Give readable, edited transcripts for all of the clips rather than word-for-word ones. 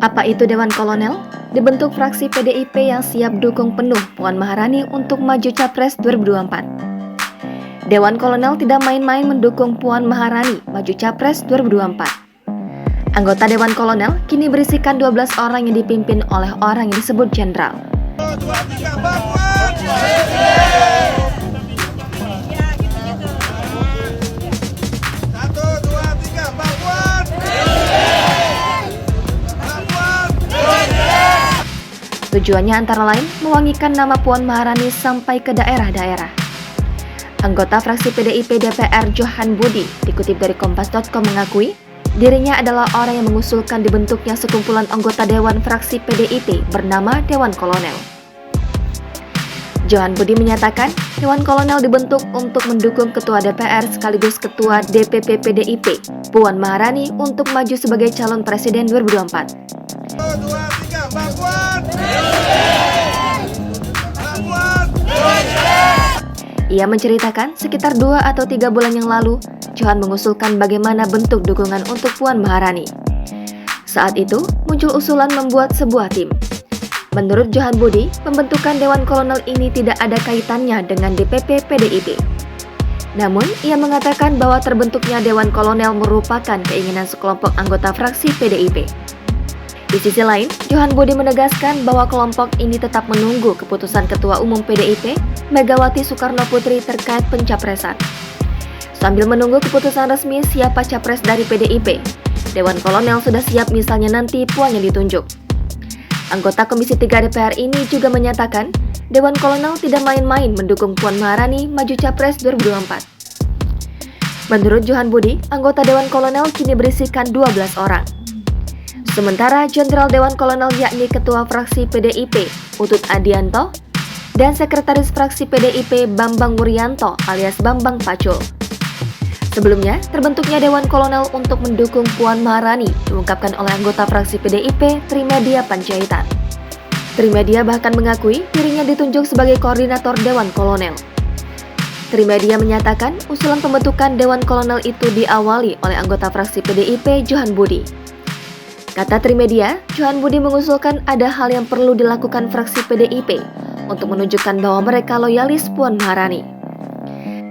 Apa itu Dewan Kolonel? Dibentuk fraksi PDIP yang siap dukung penuh Puan Maharani untuk maju Capres 2024. Dewan Kolonel tidak main-main mendukung Puan Maharani maju Capres 2024. Anggota Dewan Kolonel kini berisikan 12 orang yang dipimpin oleh orang yang disebut jenderal. Tujuannya antara lain mewangikan nama Puan Maharani sampai ke daerah-daerah. Anggota fraksi PDIP DPR Johan Budi dikutip dari Kompas.com mengakui dirinya adalah orang yang mengusulkan dibentuknya sekumpulan anggota Dewan fraksi PDIP bernama Dewan Kolonel. Johan Budi menyatakan Dewan Kolonel dibentuk untuk mendukung Ketua DPR sekaligus Ketua DPP PDIP Puan Maharani untuk maju sebagai calon Presiden 2024. Ia menceritakan sekitar 2 atau 3 bulan yang lalu, Johan mengusulkan bagaimana bentuk dukungan untuk Puan Maharani. Saat itu, muncul usulan membuat sebuah tim. Menurut Johan Budi, pembentukan Dewan Kolonel ini tidak ada kaitannya dengan DPP PDIP. Namun, ia mengatakan bahwa terbentuknya Dewan Kolonel merupakan keinginan sekelompok anggota fraksi PDIP. Di sisi lain, Johan Budi menegaskan bahwa kelompok ini tetap menunggu keputusan Ketua Umum PDIP, Megawati Soekarno Putri terkait pencapresan. Sambil menunggu keputusan resmi siapa capres dari PDIP, Dewan Kolonel sudah siap misalnya nanti Puan yang ditunjuk. Anggota Komisi 3 DPR ini juga menyatakan, Dewan Kolonel tidak main-main mendukung Puan Maharani maju Capres 2024. Menurut Johan Budi, anggota Dewan Kolonel kini berisikan 12 orang. Sementara Jenderal Dewan Kolonel yakni Ketua Fraksi PDIP Utut Adianto dan Sekretaris Fraksi PDIP Bambang Wuryanto alias Bambang Pacul. Sebelumnya, terbentuknya Dewan Kolonel untuk mendukung Puan Maharani diungkapkan oleh anggota fraksi PDIP Trimedia Panjaitan. Trimedia bahkan mengakui dirinya ditunjuk sebagai koordinator Dewan Kolonel. Trimedia menyatakan usulan pembentukan Dewan Kolonel itu diawali oleh anggota fraksi PDIP Johan Budi. Kata Trimedia, Johan Budi mengusulkan ada hal yang perlu dilakukan fraksi PDIP untuk menunjukkan bahwa mereka loyalis Puan Maharani.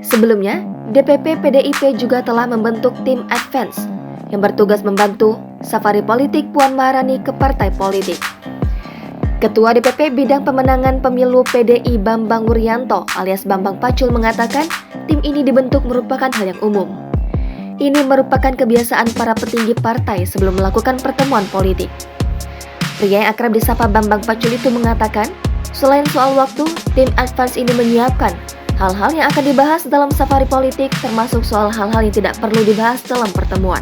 Sebelumnya, DPP PDIP juga telah membentuk tim advance yang bertugas membantu safari politik Puan Maharani ke partai politik. Ketua DPP Bidang Pemenangan Pemilu PDI Bambang Wuryanto alias Bambang Pacul mengatakan tim ini dibentuk merupakan hal yang umum. Ini merupakan kebiasaan para petinggi partai sebelum melakukan pertemuan politik. Pria yang akrab disapa Bambang Pacul itu mengatakan, selain soal waktu, tim advance ini menyiapkan hal-hal yang akan dibahas dalam safari politik termasuk soal hal-hal yang tidak perlu dibahas dalam pertemuan.